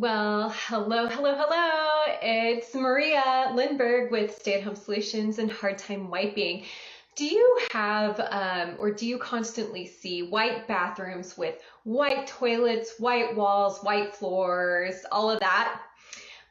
Well, hello, hello, hello. It's Maria Lindbergh with Stay at Home Solutions and Hard Time Wiping. Do you have or do you constantly see white bathrooms with white toilets, white walls, white floors, all of that?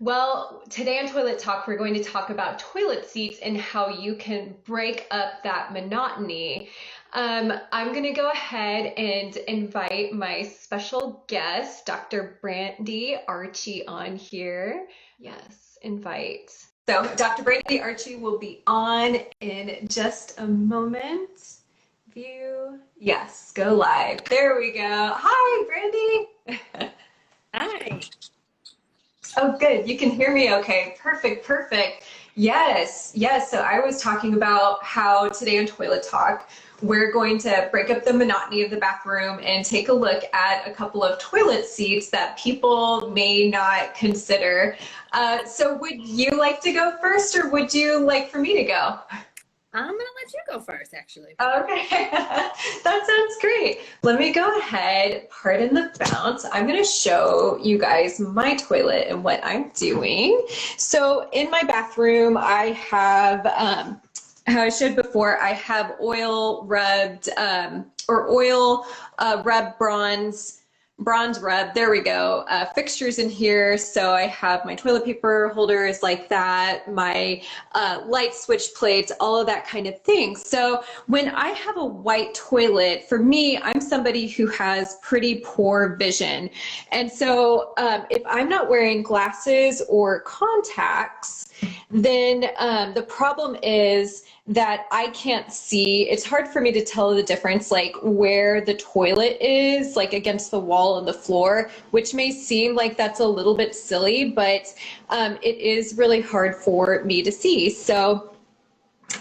Well, today on Toilet Talk, we're going to talk about toilet seats and how you can break up that monotony. I'm going to go ahead and invite my special guest, Dr. Brandy Archie, on here. Yes, invite. So Dr. Brandy Archie will be on in just a moment. View. Yes, go live. There we go. Hi, Brandy. Hi. Oh, good. You can hear me okay. Perfect, perfect. Yes, yes. So I was talking about how today on Toilet Talk, we're going to break up the monotony of the bathroom and take a look at a couple of toilet seats that people may not consider. So would you like to go first, or would you like for me to go? I'm going to let you go first, actually. Okay, that sounds great. Let me go ahead, pardon the bounce. I'm going to show you guys my toilet and what I'm doing. So in my bathroom, I have, how I showed before, I have oil rubbed rubbed bronze rub, there we go, fixtures in here. So I have my toilet paper holders like that, my light switch plates, all of that kind of thing. So when I have a white toilet, for me, I'm somebody who has pretty poor vision. And so if I'm not wearing glasses or contacts, then the problem is that I can't see. It's hard for me to tell the difference, like where the toilet is, like against the wall and the floor, which may seem like that's a little bit silly, but it is really hard for me to see. So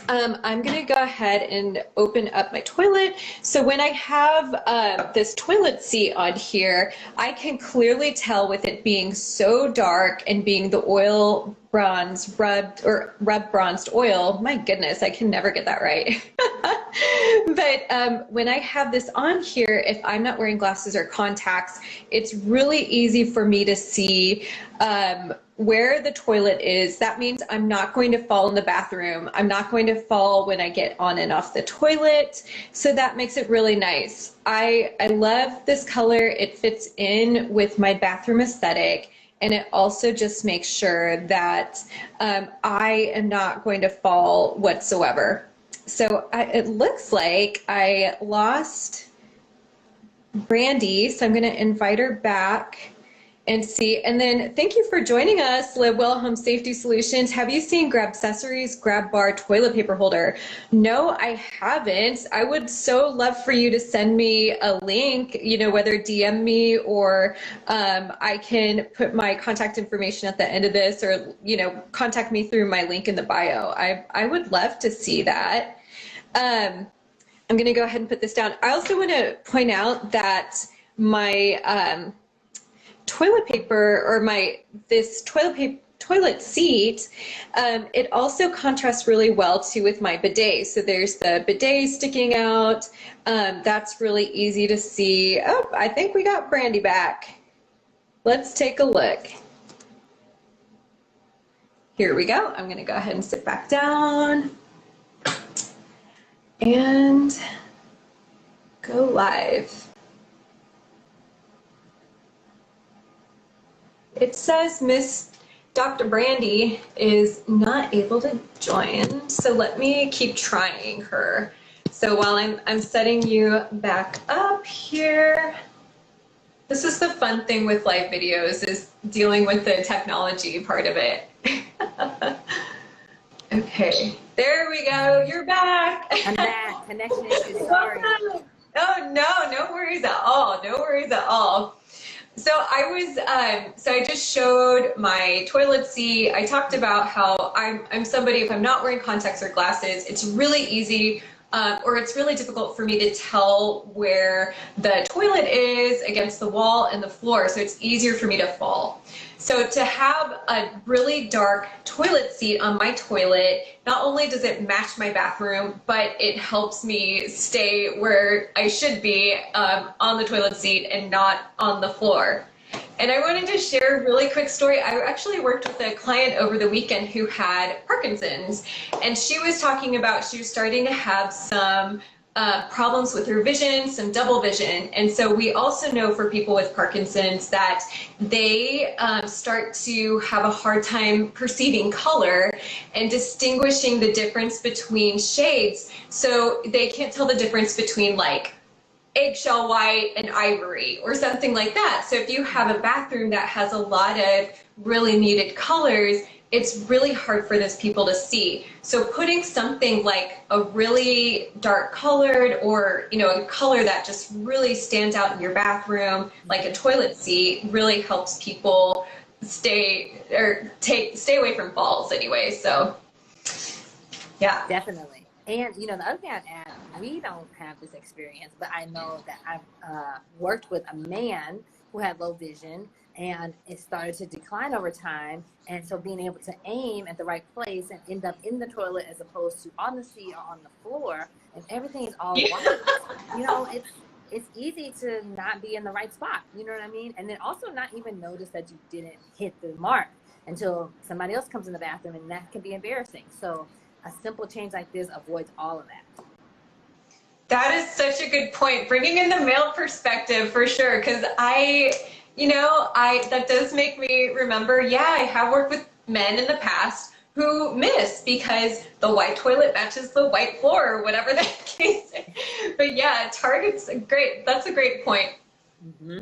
I'm going to go ahead and open up my toilet. So when I have this toilet seat on here, I can clearly tell with it being so dark and being the oil bronze rubbed bronzed oil. My goodness, I can never get that right. But when I have this on here, if I'm not wearing glasses or contacts, it's really easy for me to see where the toilet is. That means I'm not going to fall in the bathroom. I'm not going to fall when I get on and off the toilet. So that makes it really nice. I love this color. It fits in with my bathroom aesthetic. And it also just makes sure that I am not going to fall whatsoever. So it looks like I lost Brandy, so I'm going to invite her back and see. And then thank you for joining us, Live Well Home Safety Solutions. Have you seen Grab Accessories Grab Bar toilet paper holder? No, I haven't. I would so love for you to send me a link, you know, whether DM me or I can put my contact information at the end of this, or, you know, contact me through my link in the bio. I would love to see that. I'm going to go ahead and put this down. I also want to point out that my toilet paper, or this toilet seat, it also contrasts really well too with my bidet. So there's the bidet sticking out. That's really easy to see. Oh, I think we got Brandy back. Let's take a look. Here we go. I'm going to go ahead and sit back down and go live. It says Miss Dr. Brandy is not able to join, so let me keep trying her. So while I'm setting you back up here, this is the fun thing with live videos, is dealing with the technology part of it. Okay, there we go. You're back. I'm back. Connection issues. Sorry. Oh no, no worries at all. No worries at all. So I just showed my toilet seat. I talked about how I'm somebody, if I'm not wearing contacts or glasses, it's really easy or it's really difficult for me to tell where the toilet is against the wall and the floor. So it's easier for me to fall. So to have a really dark toilet seat on my toilet, not only does it match my bathroom, but it helps me stay where I should be on the toilet seat and not on the floor. And I wanted to share a really quick story. I actually worked with a client over the weekend who had Parkinson's, and she was talking about she was starting to have some problems with her vision, some double vision. And so we also know for people with Parkinson's that they start to have a hard time perceiving color and distinguishing the difference between shades. So they can't tell the difference between like eggshell white and ivory or something like that. So if you have a bathroom that has a lot of really muted colors, it's really hard for those people to see. So putting something like a really dark colored or, you know, a color that just really stands out in your bathroom, like a toilet seat, really helps people stay away from falls anyway. So yeah. Definitely. And you know, the other thing I'd add, we don't have this experience, but I know that I've worked with a man who had low vision, and it started to decline over time. And so being able to aim at the right place and end up in the toilet as opposed to on the seat or on the floor, and everything is all white, you know, it's easy to not be in the right spot, you know what I mean? And then also not even notice that you didn't hit the mark until somebody else comes in the bathroom, and that can be embarrassing. So a simple change like this avoids all of that. That is such a good point. Bringing in the male perspective for sure, because that does make me remember, yeah, I have worked with men in the past who miss because the white toilet matches the white floor or whatever the case is. But yeah, Target's great. That's a great point. Mm-hmm.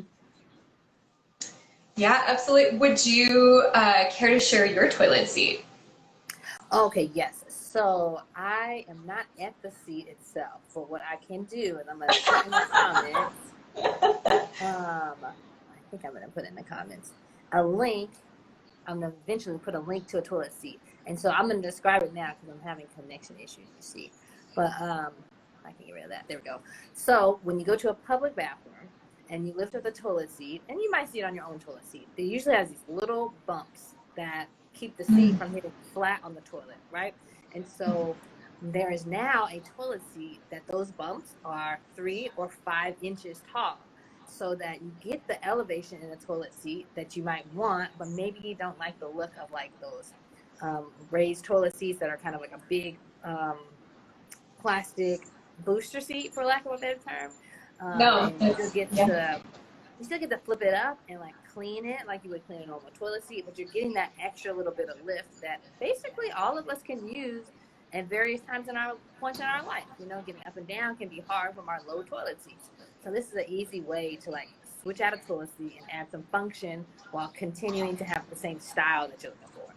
Yeah, absolutely. Would you care to share your toilet seat? Okay, yes. So I am not at the seat itself, but what I can do, and I'm going to put in the comments, I think I'm going to put in the comments, a link. I'm going to eventually put a link to a toilet seat. And so I'm going to describe it now because I'm having connection issues, you see. But I can get rid of that. There we go. So when you go to a public bathroom and you lift up the toilet seat, and you might see it on your own toilet seat, it usually has these little bumps that keep the seat from hitting flat on the toilet, right? And so there is now a toilet seat that those bumps are 3 or 5 inches tall, so that you get the elevation in a toilet seat that you might want, but maybe you don't like the look of like those raised toilet seats that are kind of like a big plastic booster seat, for lack of a better term. No. And you still get to flip it up and like clean it like you would clean a normal toilet seat, but you're getting that extra little bit of lift that basically all of us can use at various times in our points in our life. You know, getting up and down can be hard from our low toilet seats. So this is an easy way to like switch out a toilet seat and add some function while continuing to have the same style that you're looking for.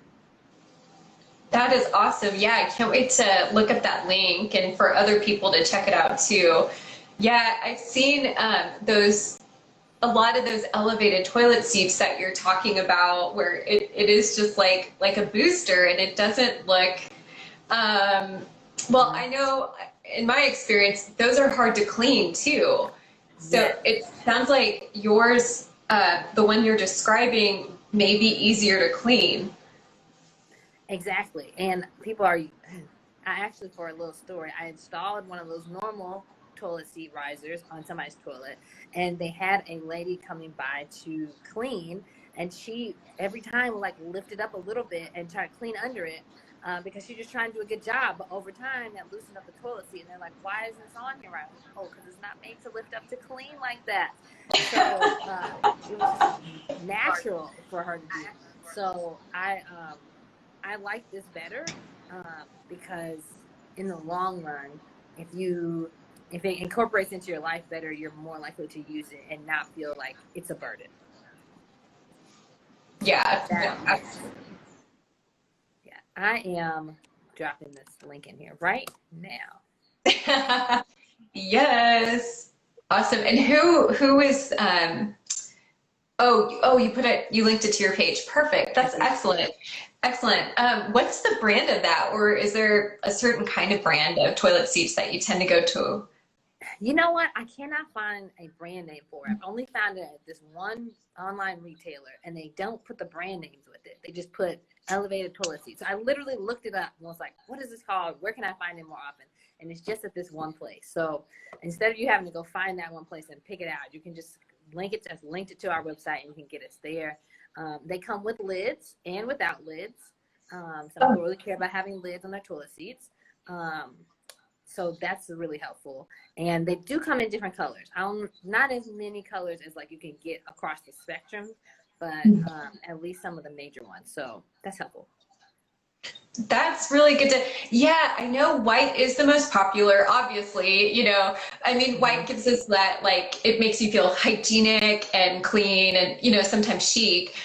That is awesome. Yeah, I can't wait to look at that link and for other people to check it out too. Yeah, I've seen a lot of those elevated toilet seats that you're talking about where it is just like a booster, and it doesn't look, well, I know in my experience, those are hard to clean too. So Yes. it sounds like yours, the one you're describing, may be easier to clean. Exactly. And I actually, for a little story, I installed one of those normal toilet seat risers on somebody's toilet, and they had a lady coming by to clean, and she every time would like lift it up a little bit and try to clean under it because she's just trying to do a good job, but over time that loosened up the toilet seat, and they're like, why is this on here? Right? Oh, because it's not made to lift up to clean like that. So it was just natural for her to do. So I like this better because in the long run, if it incorporates into your life better, you're more likely to use it and not feel like it's a burden. Yeah. Yeah, I am dropping this link in here right now. Yes. Awesome. And who is you linked it to your page. Perfect. That's excellent. Excellent. What's the brand of that, or is there a certain kind of brand of toilet seats that you tend to go to? You know what? I cannot find a brand name for it. I've only found it at this one online retailer, and they don't put the brand names with it. They just put elevated toilet seats. So I literally looked it up and was like, what is this called? Where can I find it more often? And it's just at this one place. So instead of you having to go find that one place and pick it out, you can just linked it to our website, and you can get us there. They come with lids and without lids. Some people really care about having lids on their toilet seats. So that's really helpful. And they do come in different colors. Not as many colors as like you can get across the spectrum, but at least some of the major ones. So that's helpful. That's really good to, yeah, I know white is the most popular, obviously, you know, I mean, white gives us that, like, it makes you feel hygienic and clean and, you know, sometimes chic,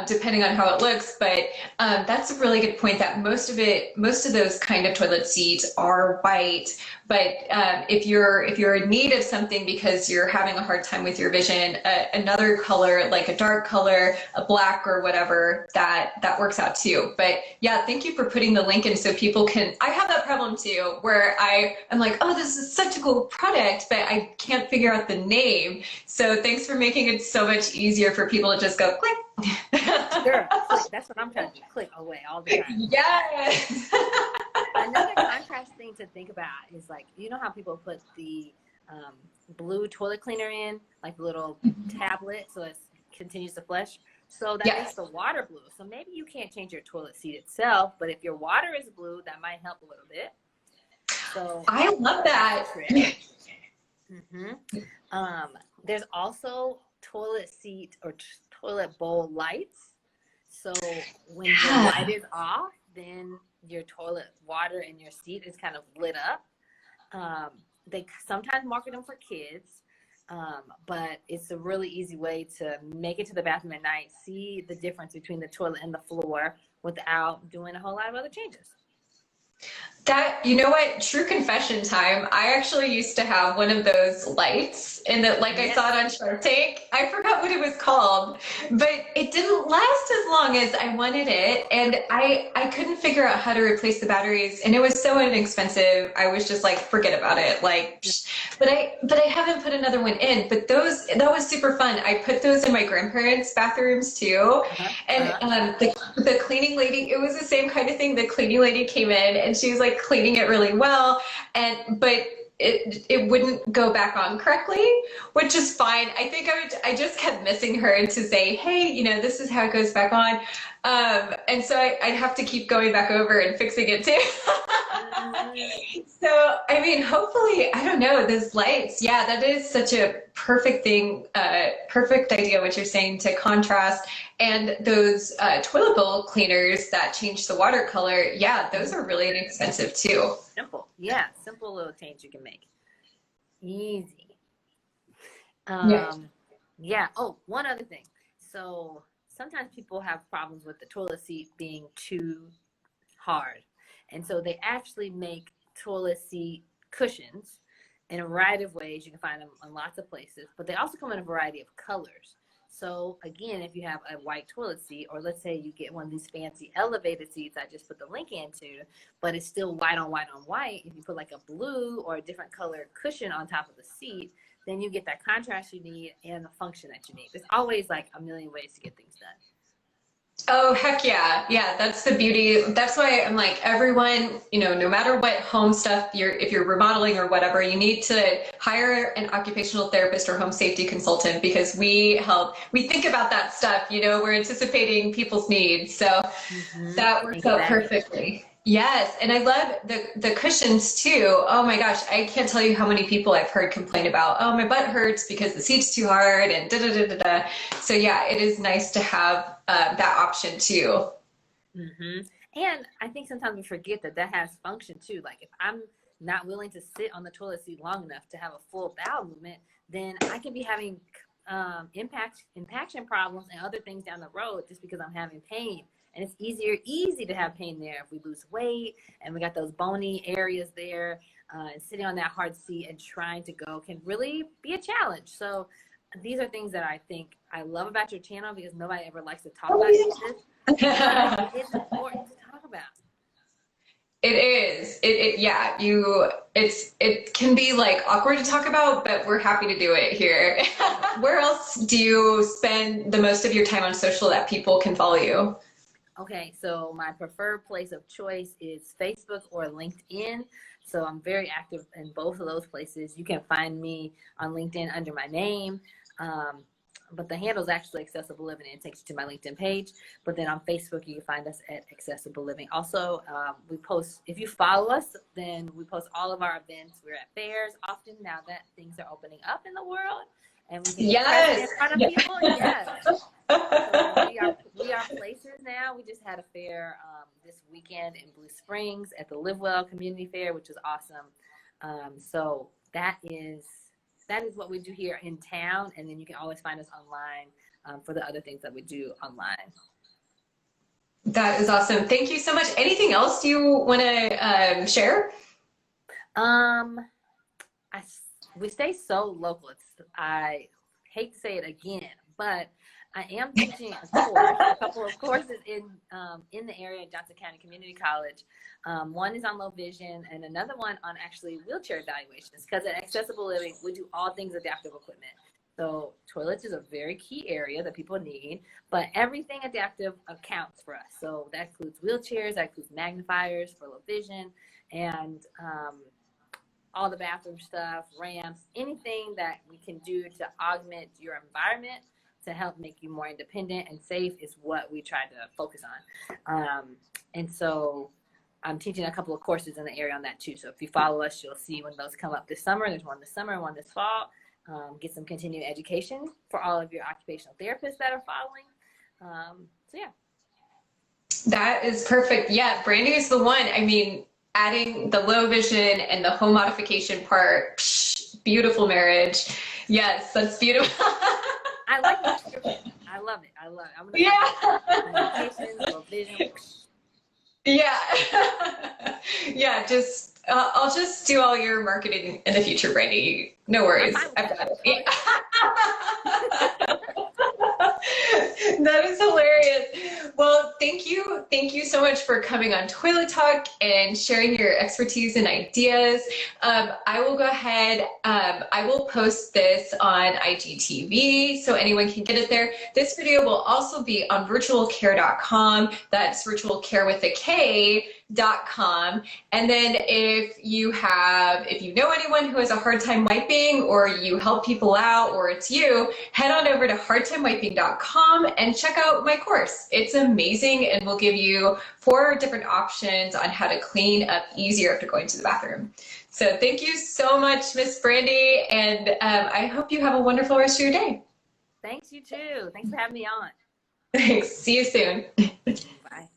depending on how it looks. But that's a really good point that most of those kind of toilet seats are white. But if you're in need of something because you're having a hard time with your vision, another color, like a dark color, a black or whatever, that works out too. But yeah, thank you for putting the link in so people can. I have that problem too, where I'm like, oh, this is such a cool product, but I can't figure out the name. So thanks for making it so much easier for people to just go click. Sure, that's what I'm trying to do. Click away all the time. Yes. Another contrast thing to think about is, like, you know how people put the blue toilet cleaner in, like the little tablet, so it continues to flush. So that makes the water blue. So maybe you can't change your toilet seat itself, but if your water is blue, that might help a little bit. So I love that. There's also toilet seat or toilet bowl lights. So when the light is off, then your toilet water in your seat is kind of lit up. They sometimes market them for kids, but it's a really easy way to make it to the bathroom at night, see the difference between the toilet and the floor without doing a whole lot of other changes. That, you know what, true confession time. I actually used to have one of those lights and that, like, I saw it on Shark Tank. I forgot what it was called, but it didn't last as long as I wanted it. And I couldn't figure out how to replace the batteries, and it was so inexpensive. I was just like, forget about it. Like, but I haven't put another one in, but that was super fun. I put those in my grandparents' bathrooms too. And the cleaning lady, it was the same kind of thing. The cleaning lady came in and she was like cleaning it really well, but it wouldn't go back on correctly, which is fine. I think I just kept missing her to say, hey, you know, this is how it goes back on. And so I'd have to keep going back over and fixing it too. So, I mean, hopefully, I don't know, those lights, yeah, that is such a perfect thing, perfect idea, what you're saying, to contrast. And those toilet bowl cleaners that change the water color, yeah, those are really inexpensive too. Simple. Yeah, simple little change you can make. Easy. Yeah. Oh, one other thing. So sometimes people have problems with the toilet seat being too hard. And so they actually make toilet seat cushions in a variety of ways. You can find them in lots of places, but they also come in a variety of colors. So again, if you have a white toilet seat, or let's say you get one of these fancy elevated seats I just put the link into, but it's still white on white on white, if you put like a blue or a different color cushion on top of the seat, then you get that contrast you need and the function that you need. There's always like a million ways to get things done. Oh, heck yeah. Yeah, that's the beauty. That's why I'm like, everyone, you know, no matter what home stuff if you're remodeling or whatever, you need to hire an occupational therapist or home safety consultant, because we think about that stuff, you know, we're anticipating people's needs. So that works out perfectly. Yes, and I love the cushions too. Oh my gosh, I can't tell you how many people I've heard complain about, oh, my butt hurts because the seat's too hard and da da da da da. So yeah, it is nice to have that option too. And I think sometimes we forget that has function too. Like, if I'm not willing to sit on the toilet seat long enough to have a full bowel movement, then I can be having impaction problems and other things down the road just because I'm having pain. And it's easy to have pain there if we lose weight and we got those bony areas there. And sitting on that hard seat and trying to go can really be a challenge. So these are things that I think I love about your channel, because nobody ever likes to talk about this. It's important to talk about. It is. It can be like awkward to talk about, but we're happy to do it here. Where else do you spend the most of your time on social that people can follow you? Okay, so my preferred place of choice is Facebook or LinkedIn. So I'm very active in both of those places. You can find me on LinkedIn under my name. but the handle is actually Accessible Living, and it takes you to my LinkedIn page. But then on Facebook, you can find us at Accessible Living. Also, we post, if you follow us, then we post all of our events. We're at fairs often now that things are opening up in the world, and we can express in front of people. Yes. So we are places now. We just had a fair this weekend in Blue Springs at the Live Well Community Fair, which was awesome. So that is what we do here in town, and then you can always find us online for the other things that we do online. That is awesome. Thank you so much. Anything else you want to share? We stay so local. I hate to say it again, but I am teaching a couple of courses in the area at Johnson County Community College. One is on low vision, and another one on actually wheelchair evaluations. Because at Accessible Living, we do all things adaptive equipment. So toilets is a very key area that people need, but everything adaptive accounts for us. So that includes wheelchairs, that includes magnifiers for low vision, and all the bathroom stuff, ramps, anything that we can do to augment your environment to help make you more independent and safe is what we try to focus on. And so I'm teaching a couple of courses in the area on that too. So if you follow us, you'll see when those come up this summer. There's one this summer and one this fall. Get some continuing education for all of your occupational therapists that are following. So yeah. That is perfect. Yeah, Brandy is the one. I mean, adding the low vision and the home modification part, beautiful marriage. Yes, that's beautiful. I like that description. I love it. I'm gonna modification, low vision. Yeah. Yeah, just I'll just do all your marketing in the future, Brandy. No worries. I've got it. Yeah. That is hilarious. Well, thank you. Thank you so much for coming on Toilet Talk and sharing your expertise and ideas. I will go ahead. I will post this on IGTV so anyone can get it there. This video will also be on virtualcare.com. That's virtualcare with a K.com. And then if you know anyone who has a hard time wiping, or you help people out, or it's you, head on over to hardtimewiping.com and check out my course. It's amazing, and we'll give you 4 different options on how to clean up easier after going to the bathroom. So thank you so much, Miss Brandy, and I hope you have a wonderful rest of your day. Thanks, you too. Thanks for having me on. Thanks. See you soon. Bye.